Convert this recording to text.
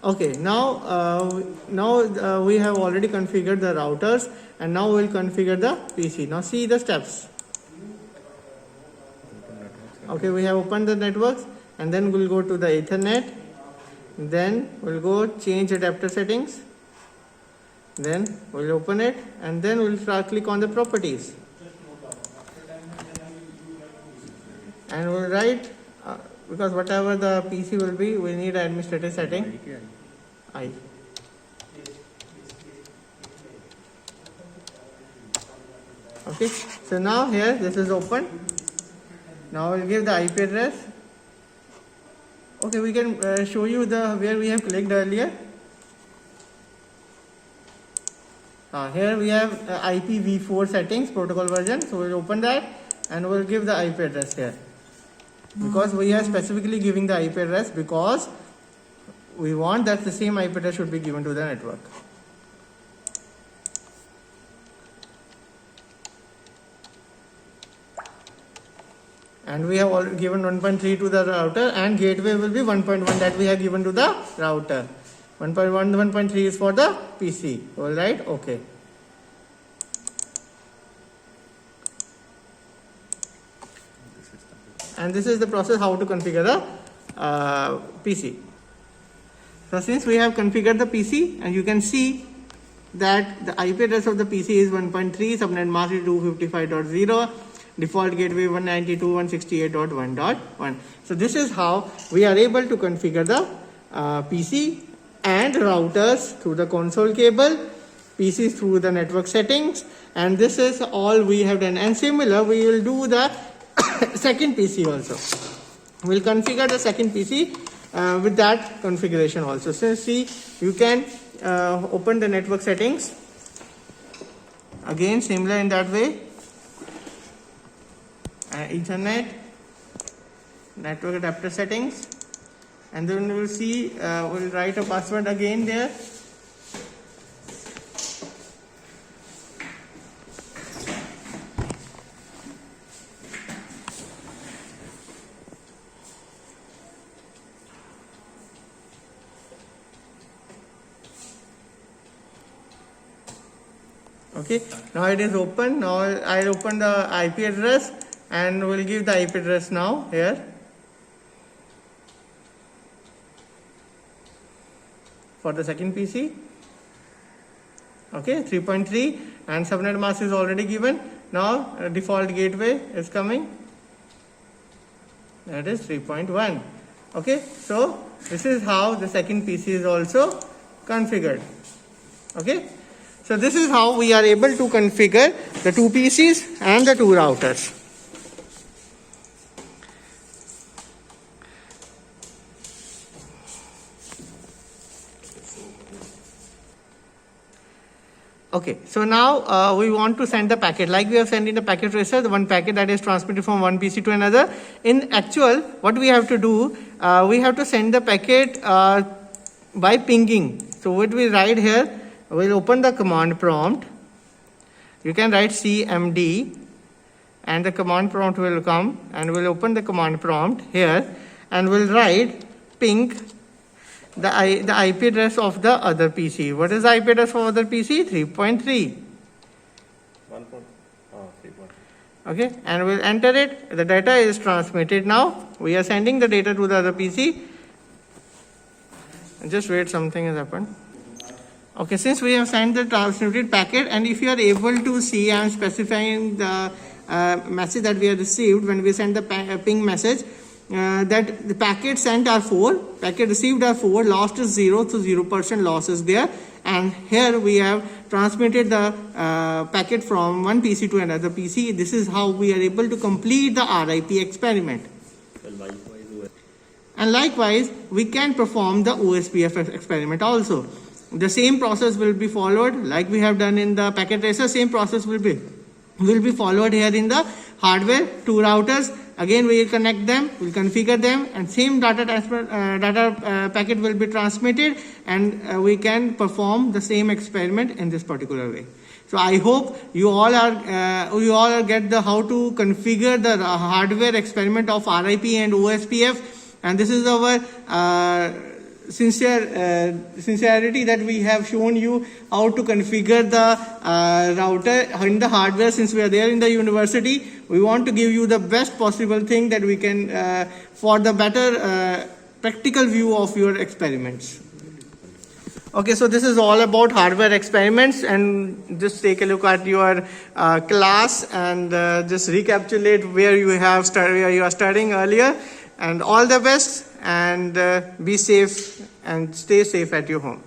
Okay, now we have already configured the routers, and now we'll configure the PC. Now see the steps. Okay, we have opened the networks, and then we'll go to the Ethernet. Then we'll go change adapter settings. Then we'll open it, and then we'll click on the properties, and we'll write because whatever the PC will be, we need an administrative setting. I. Okay, so now here this is open. Now we'll give the IP address. Okay, we can show you the where we have clicked earlier. Here we have IPv4 settings protocol version. So we'll open that and we'll give the IP address here. Because we are specifically giving the IP address because we want that the same IP address should be given to the network. And we have already given 1.3 to the router, and gateway will be 1.1 that we have given to the router. 1.1, 1.3 is for the PC. Alright, okay. And this is the process how to configure the PC. So since we have configured the PC, and you can see that the IP address of the PC is 1.3, subnet mask is 255.0, default gateway 192.168.1.1. So this is how we are able to configure the PC and routers through the console cable, PCs through the network settings, and this is all we have done. And similar, we will do the second PC also. We'll configure the second PC with that configuration also. So see, you can open the network settings. Again, similar in that way. Ethernet, network adapter settings, and then we will see, we'll write a password again there. Okay, now it is open. Now I'll open the IP address, and we'll give the IP address now here. For the second PC. Okay, 3.3, and subnet mask is already given. Now default gateway is coming. That is 3.1. Okay, so this is how the second PC is also configured. Okay, so this is how we are able to configure the two PCs and the two routers. Okay, so now we want to send the packet like we have sent in the packet tracer, the one packet that is transmitted from one PC to another. In actual, what we have to do, we have to send the packet by pinging. So what we write here, we'll open the command prompt. You can write CMD, and the command prompt will come, and we'll open the command prompt here, and we'll write ping the IP address of the other PC. What is the IP address for other PC? 3.3. Okay, and we'll enter it. The data is transmitted now. We are sending the data to the other PC. Just wait, something has happened. Okay, since we have sent the transmitted packet, and if you are able to see, I am specifying the message that we have received when we send the ping message. That the packet sent are 4, packet received are 4, lost is 0, so 0% loss is there. And here we have transmitted the packet from one PC to another PC. This is how we are able to complete the RIP experiment. And likewise, we can perform the OSPF experiment also. The same process will be followed like we have done in the packet tracer. Same process will be followed here in the hardware. Two routers. Again, we will connect them, we'll configure them, and same data packet will be transmitted, and we can perform the same experiment in this particular way. So I hope you all are get the how to configure the hardware experiment of RIP and OSPF, and this is our sincerity that we have shown you how to configure the router in the hardware. Since we are there in the university, we want to give you the best possible thing that we can for the better practical view of your experiments. Okay, so this is all about hardware experiments, and just take a look at your class and just recapitulate where you are studying earlier. And all the best, and be safe and stay safe at your home.